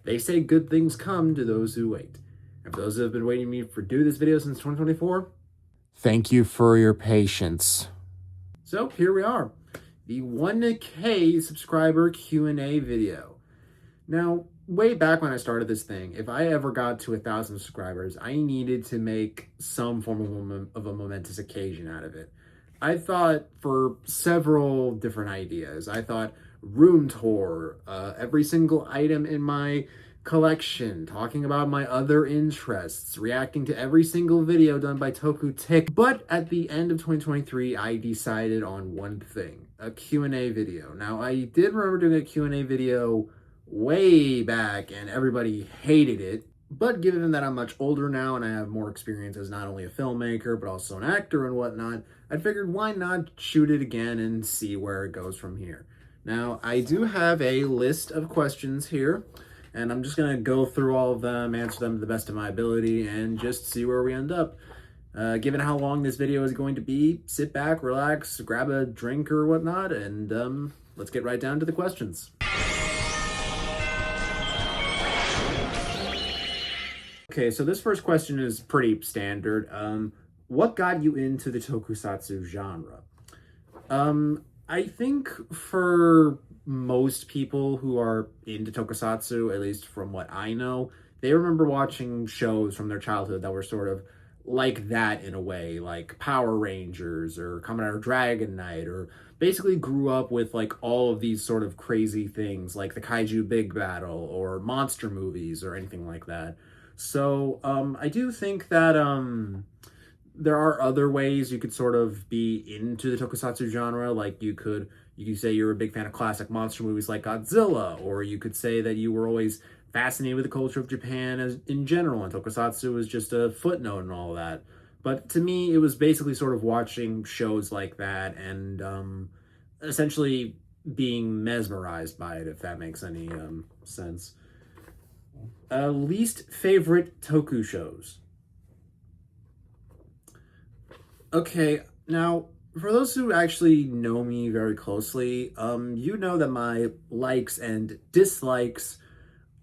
they say good things come to those who wait. And for those who have been waiting me for do this video since 2024, thank you for your patience. So here we are, the 1K subscriber Q&A video. Now, way back when I started this thing, if I ever got to 1,000 subscribers, I needed to make some form of a momentous occasion out of it. I thought for several different ideas. I thought room tour, every single item in my collection, talking about my other interests, reacting to every single video done by Tokusatsu. But at the end of 2023, I decided on one thing, a Q&A video. Now, I did remember doing a Q&A video way back and everybody hated it. But given that I'm much older now and I have more experience as not only a filmmaker, but also an actor and whatnot, I figured why not shoot it again and see where it goes from here. Now, I do have a list of questions here, and I'm just going to go through all of them, answer them to the best of my ability, and just see where we end up. Given how long this video is going to be, sit back, relax, grab a drink or whatnot, and let's get right down to the questions. Okay, so this first question is pretty standard. What got you into the Tokusatsu genre? I think for most people who are into Tokusatsu, at least from what I know, they remember watching shows from their childhood that were sort of like that in a way, like Power Rangers or Kamen Rider Dragon Knight, or basically grew up with like all of these sort of crazy things like the Kaiju Big Battle or monster movies or anything like that. So I do think that there are other ways you could sort of be into the Tokusatsu genre. Like you could say you're a big fan of classic monster movies like Godzilla, or you could say that you were always fascinated with the culture of Japan in general, and Tokusatsu was just a footnote and all that. But to me, it was basically sort of watching shows like that and essentially being mesmerized by it, if that makes any sense. Least favorite Toku shows. Okay, now, for those who actually know me very closely, you know that my likes and dislikes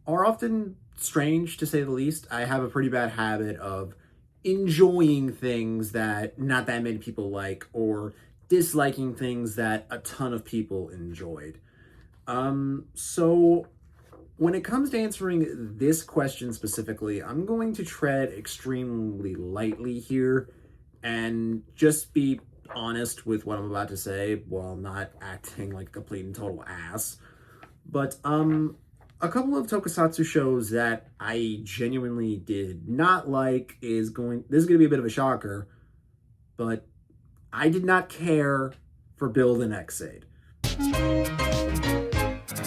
are often strange, to say the least. I have a pretty bad habit of enjoying things that not that many people like, or disliking things that a ton of people enjoyed. So when it comes to answering this question specifically, I'm going to tread extremely lightly here and just be honest with what I'm about to say while not acting like a complete and total ass. But a couple of Tokusatsu shows that I genuinely did not like this is going to be a bit of a shocker, but I did not care for Build and Exade.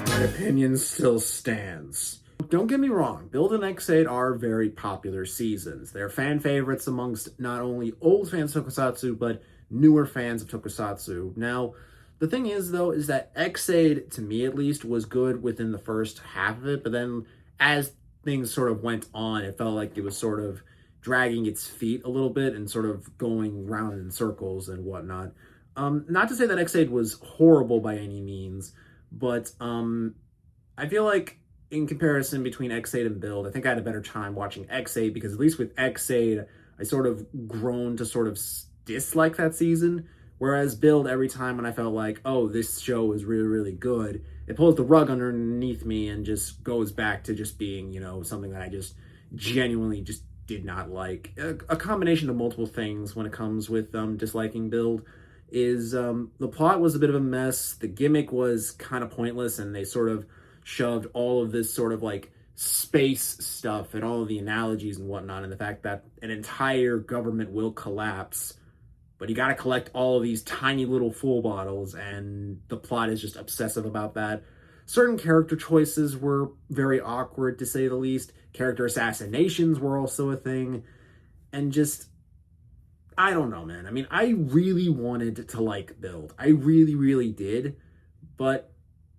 My opinion still stands. Don't get me wrong, Build and Exade are very popular seasons. They're fan favorites amongst not only old fans of Tokusatsu, but newer fans of Tokusatsu. Now, the thing is, though, is that Exade, to me at least, was good within the first half of it, but then as things sort of went on, it felt like it was sort of dragging its feet a little bit and sort of going round in circles and whatnot. Not to say that Exade was horrible by any means, but I feel like in comparison between Exade and Build, I think I had a better time watching Exade, because at least with Exade, I sort of grown to sort of dislike that season. Whereas Build, every time when I felt like, oh, this show is really, really good, it pulls the rug underneath me and just goes back to just being, you know, something that I just genuinely just did not like. A combination of multiple things when it comes with disliking Build is the plot was a bit of a mess, the gimmick was kind of pointless, and they sort of shoved all of this sort of like space stuff and all of the analogies and whatnot, and the fact that an entire government will collapse, but you got to collect all of these tiny little full bottles, and the plot is just obsessive about that. Certain character choices were very awkward, to say the least. Character assassinations were also a thing, and just, I don't know, man. I mean, I really wanted to like Build. I really, really did, but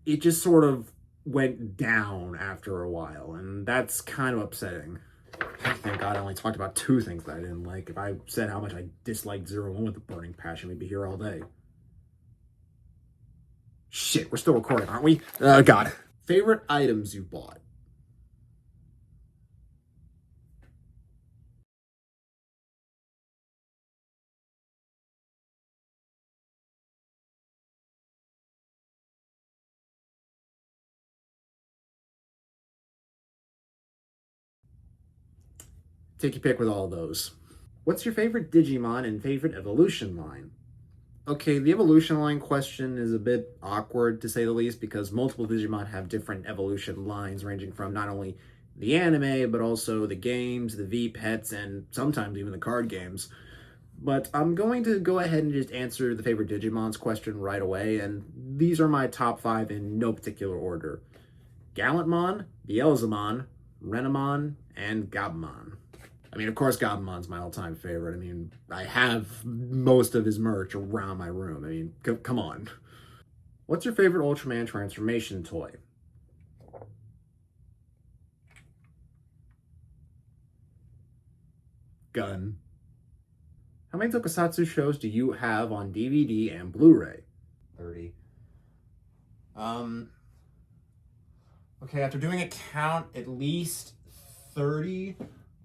it just sort of went down after a while, and that's kind of upsetting. Thank God I only talked about two things that I didn't like. If I said how much I disliked 01 with a burning passion, we'd be here all day. Shit, we're still recording, aren't we? God. Favorite items you bought? Take your pick with all of those. What's your favorite Digimon and favorite evolution line? Okay, the evolution line question is a bit awkward to say the least because multiple Digimon have different evolution lines ranging from not only the anime but also the games, the V-Pets, and sometimes even the card games. But I'm going to go ahead and just answer the favorite Digimon's question right away, and these are my top 5 in no particular order. Gallantmon, Beelzemon, Renamon, and Gabumon. I mean, of course, Gabumon's my all-time favorite. I mean, I have most of his merch around my room. I mean, come on. What's your favorite Ultraman transformation toy? Gun. How many Tokusatsu shows do you have on DVD and Blu-ray? 30. Okay, after doing a count, at least 30.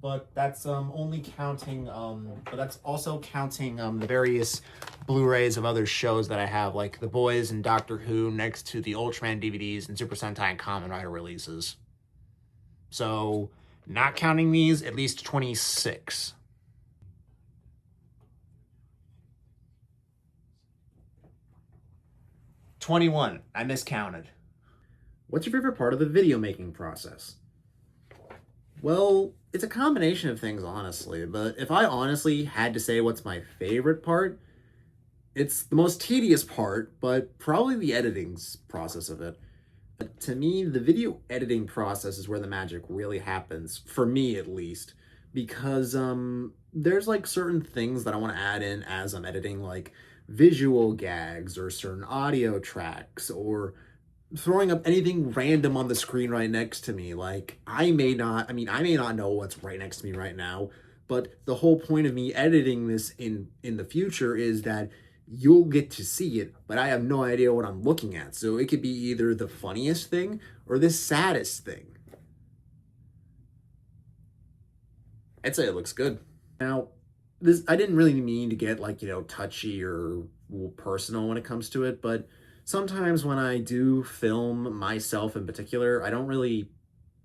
But that's only counting, but that's also counting the various Blu-rays of other shows that I have, like The Boys and Doctor Who, next to the Ultraman DVDs and Super Sentai and Kamen Rider releases. So, not counting these, at least 26. $21. I miscounted. What's your favorite part of the video making process? Well, it's a combination of things, honestly, but if I honestly had to say what's my favorite part, it's the most tedious part, but probably the editing process of it. But to me, the video editing process is where the magic really happens, for me at least, because there's like certain things that I want to add in as I'm editing, like visual gags or certain audio tracks or throwing up anything random on the screen right next to me. Like, I may not know what's right next to me right now, but the whole point of me editing this in the future is that you'll get to see it, but I have no idea what I'm looking at. So it could be either the funniest thing or the saddest thing. I'd say it looks good. Now, I didn't really mean to get like, touchy or personal when it comes to it, but sometimes when I do film myself in particular, I don't really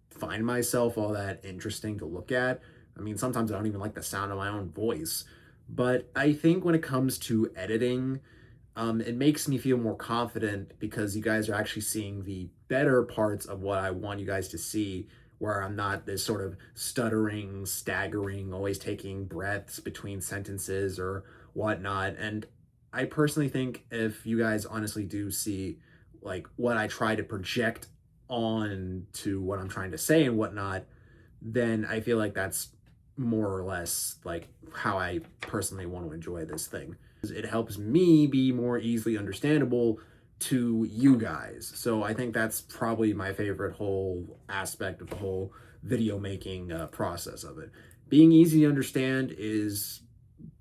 find myself all that interesting to look at. I mean, sometimes I don't even like the sound of my own voice. But I think when it comes to editing, it makes me feel more confident because you guys are actually seeing the better parts of what I want you guys to see, where I'm not this sort of stuttering, staggering, always taking breaths between sentences or whatnot. And I personally think if you guys honestly do see like what I try to project on to what I'm trying to say and whatnot, then I feel like that's more or less like how I personally want to enjoy this thing. It helps me be more easily understandable to you guys. So I think that's probably my favorite whole aspect of the whole video making process of it. Being easy to understand is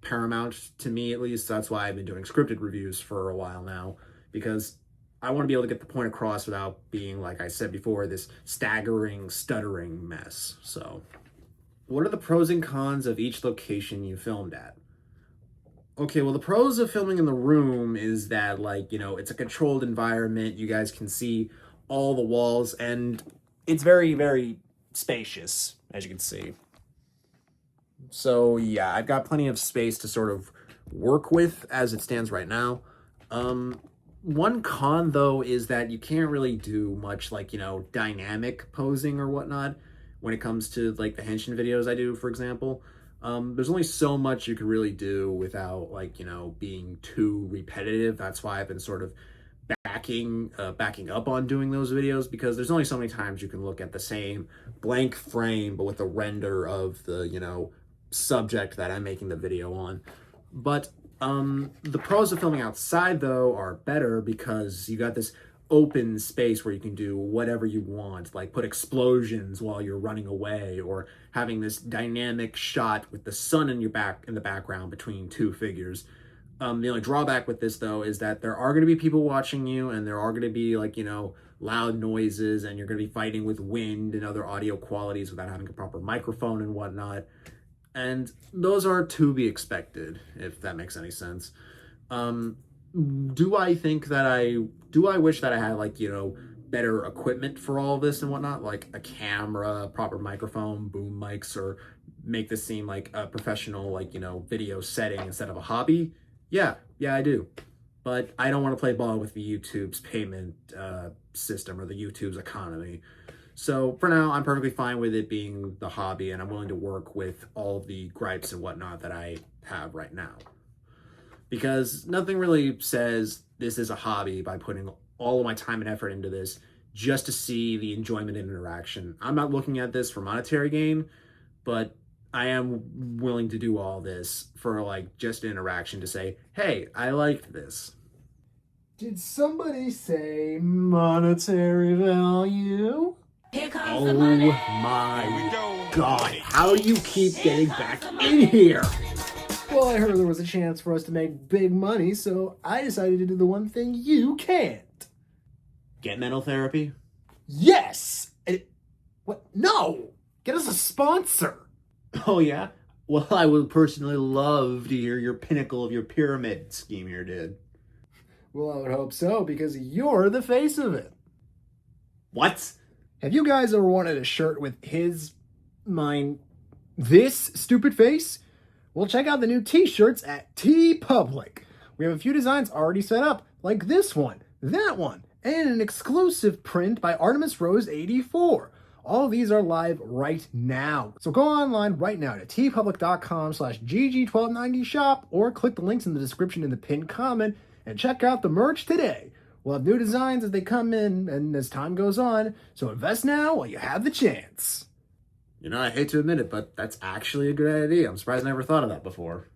paramount to me, at least. That's why I've been doing scripted reviews for a while now, because I want to be able to get the point across without being, like I said before, this staggering, stuttering mess. So, what are the pros and cons of each location you filmed at? Okay, well, the pros of filming in the room is that, like, it's a controlled environment. You guys can see all the walls, and it's very, very spacious, as you can see. So, yeah, I've got plenty of space to sort of work with as it stands right now. One con, though, is that you can't really do much, like, dynamic posing or whatnot when it comes to, like, the henshin videos I do, for example. There's only so much you can really do without, like, being too repetitive. That's why I've been sort of backing up on doing those videos, because there's only so many times you can look at the same blank frame, but with a render of the, subject that I'm making the video on. But the pros of filming outside, though, are better because you got this open space where you can do whatever you want, like put explosions while you're running away, or having this dynamic shot with the sun in the background between two figures. The only drawback with this, though, is that there are going to be people watching you, and there are going to be, like, loud noises, and you're going to be fighting with wind and other audio qualities without having a proper microphone and whatnot. And those are to be expected, if that makes any sense. Do I wish that I had, like, better equipment for all of this and whatnot, like a camera, proper microphone, boom mics, or make this seem like a professional, like, video setting instead of a hobby? Yeah, I do. But I don't want to play ball with the YouTube's payment system or the YouTube's economy. So for now, I'm perfectly fine with it being the hobby, and I'm willing to work with all the gripes and whatnot that I have right now. Because nothing really says this is a hobby by putting all of my time and effort into this just to see the enjoyment and interaction. I'm not looking at this for monetary gain, but I am willing to do all this for like just interaction to say, hey, I liked this. Did somebody say monetary value? Here comes Oh the money. my God, how do you keep getting back in here? Well, I heard there was a chance for us to make big money, so I decided to do the one thing you can't. Get mental therapy? Yes! What? No! Get us a sponsor! Oh yeah? Well, I would personally love to hear your pinnacle of your pyramid scheme here, dude. Well, I would hope so, because you're the face of it. What? Have you guys ever wanted a shirt with this stupid face? Well, check out the new t-shirts at Teepublic. We have a few designs already set up, like this one, that one, and an exclusive print by Artemis Rose 84. All of these are live right now. So go online right now to teepublic.com/GG1290shop or click the links in the description in the pinned comment and check out the merch today. We'll have new designs as they come in and as time goes on, so invest now while you have the chance. I hate to admit it, but that's actually a good idea. I'm surprised I never thought of that before.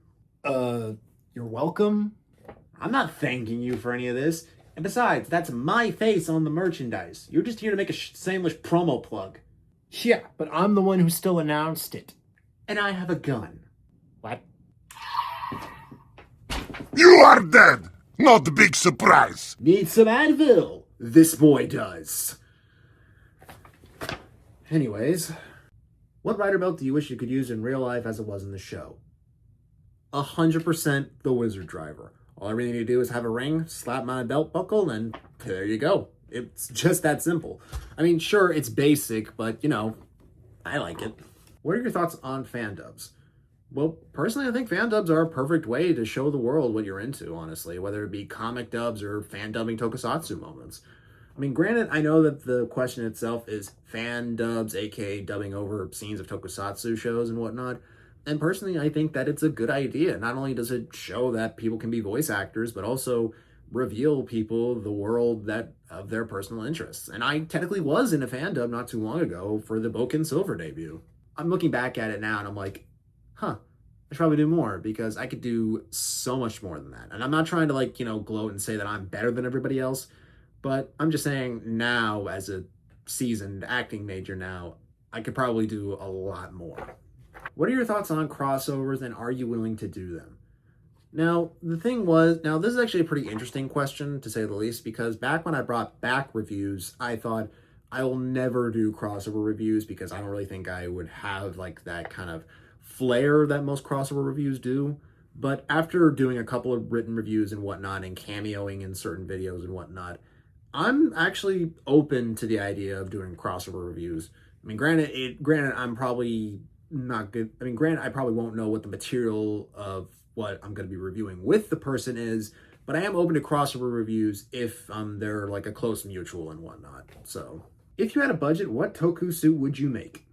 You're welcome. I'm not thanking you for any of this. And besides, that's my face on the merchandise. You're just here to make a shameless promo plug. Yeah, but I'm the one who still announced it. And I have a gun. What? You are dead! Not a big surprise! Need some Advil? This boy does. Anyways, what rider belt do you wish you could use in real life as it was in the show? 100% the Wizard Driver. All I really need to do is have a ring, slap my belt buckle, and there you go. It's just that simple. I mean, sure, it's basic, but, I like it. What are your thoughts on fan dubs? Well, personally, I think fan dubs are a perfect way to show the world what you're into, honestly, whether it be comic dubs or fan dubbing tokusatsu moments. I mean, granted, I know that the question itself is fan dubs, aka dubbing over scenes of tokusatsu shows and whatnot. And personally, I think that it's a good idea. Not only does it show that people can be voice actors, but also reveal people the world that of their personal interests. And I technically was in a fan dub not too long ago for the Boken Silver debut. I'm looking back at it now and I'm like, I should probably do more because I could do so much more than that. And I'm not trying to gloat and say that I'm better than everybody else, but I'm just saying now as a seasoned acting major now, I could probably do a lot more. What are your thoughts on crossovers and are you willing to do them? Now, this is actually a pretty interesting question to say the least, because back when I brought back reviews, I thought I will never do crossover reviews because I don't really think I would have that kind of flair that most crossover reviews do. But after doing a couple of written reviews and whatnot and cameoing in certain videos and whatnot, I'm actually open to the idea of doing crossover reviews. I mean, granted, I'm probably not good. I mean, granted, I probably won't know what the material of what I'm going to be reviewing with the person is, but I am open to crossover reviews if they're like a close mutual and whatnot. So, if you had a budget, what tokusatsu would you make?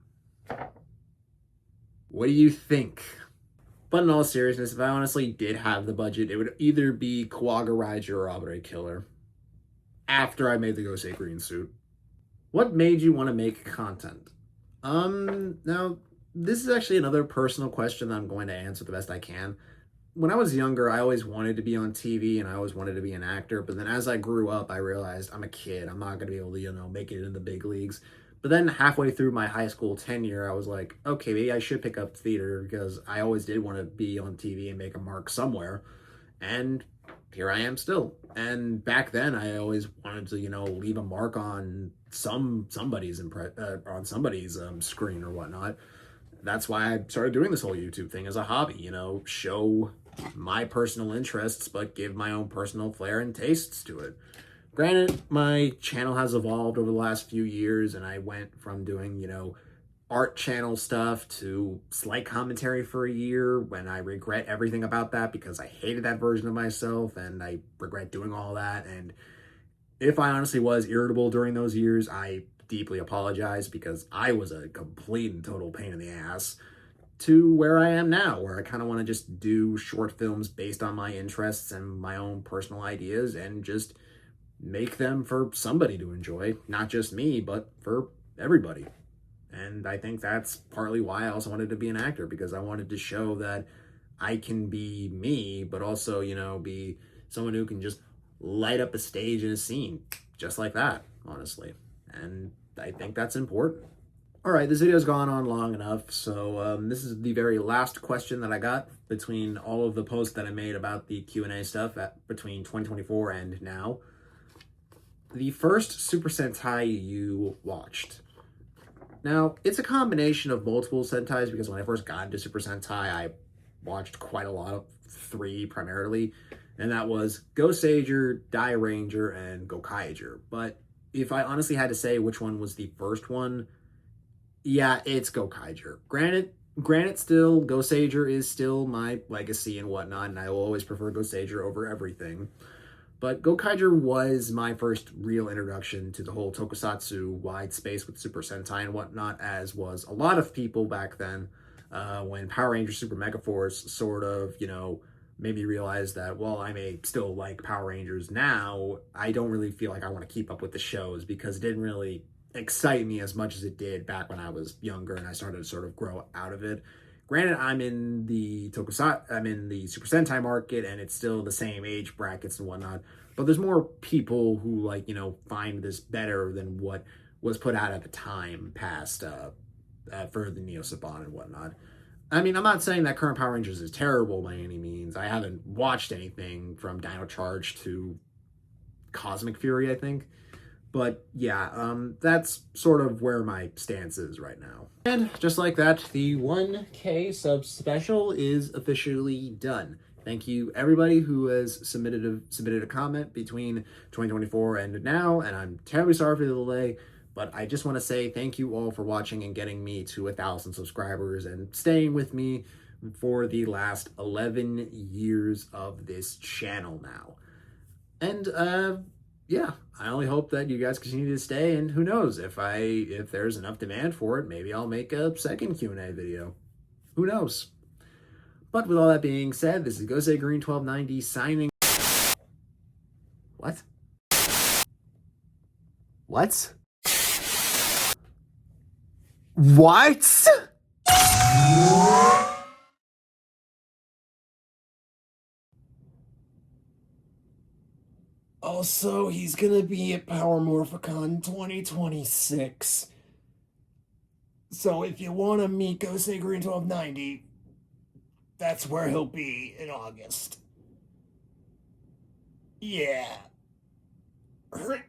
What do you think? But in all seriousness, if I honestly did have the budget, it would either be Kawaga Raiju or Abare Killer. After I made the Gosei Green suit. What made you want to make content? Now, this is actually another personal question that I'm going to answer the best I can. When I was younger, I always wanted to be on TV and I always wanted to be an actor. But then as I grew up, I realized I'm a kid. I'm not going to be able to, make it in the big leagues. But then halfway through my high school tenure, I was like, okay, maybe I should pick up theater because I always did want to be on TV and make a mark somewhere. And here I am still. And back then, I always wanted to, leave a mark on somebody's screen or whatnot. That's why I started doing this whole YouTube thing as a hobby, show my personal interests, but give my own personal flair and tastes to it. Granted, my channel has evolved over the last few years, and I went from doing, art channel stuff to slight commentary for a year when I regret everything about that because I hated that version of myself and I regret doing all that. And if I honestly was irritable during those years, I deeply apologize because I was a complete and total pain in the ass, to where I am now, where I kind of want to just do short films based on my interests and my own personal ideas and just make them for somebody to enjoy, not just me, but for everybody. And I think that's partly why I also wanted to be an actor, because I wanted to show that I can be me, but also, be someone who can just light up a stage and a scene just like that, honestly. And I think that's important. All right, this video's gone on long enough, so this is the very last question that I got between all of the posts that I made about the Q&A stuff between 2024 and now. The first Super Sentai you watched. Now, it's a combination of multiple Sentais, because when I first got into Super Sentai, I watched quite a lot of 3 primarily, and that was Goseiger, Ranger, and Gokaiger. But if I honestly had to say which one was the first one, yeah, it's Gokaiger. Granted, still, Goseiger is still my legacy and whatnot, and I will always prefer Goseiger over everything. But Gokaiger was my first real introduction to the whole Tokusatsu wide space with Super Sentai and whatnot, as was a lot of people back then, when Power Rangers Super Megaforce sort of, made me realize that, while I may still like Power Rangers now, I don't really feel like I want to keep up with the shows because it didn't really excite me as much as it did back when I was younger and I started to sort of grow out of it. Granted, I'm in the Super Sentai market, and it's still the same age brackets and whatnot, but there's more people who find this better than what was put out at the time past for the Neo Saban and whatnot. I mean, I'm not saying that current Power Rangers is terrible by any means. I haven't watched anything from Dino Charge to Cosmic Fury, I think. But yeah, that's sort of where my stance is right now. And just like that, the 1K sub special is officially done. Thank you everybody who has submitted a comment between 2024 and now, and I'm terribly sorry for the delay, but I just want to say thank you all for watching and getting me to 1,000 subscribers and staying with me for the last 11 years of this channel now. And yeah, I only hope that you guys continue to stay, and who knows, if there's enough demand for it, maybe I'll make a second Q&A video. Who knows? But with all that being said, this is Gosei Green1290 signing. What? What? What? Also, he's gonna be at Power Morphicon 2026. So if you want to meet Gosei Green1290, that's where he'll be in August. Yeah. Bleh.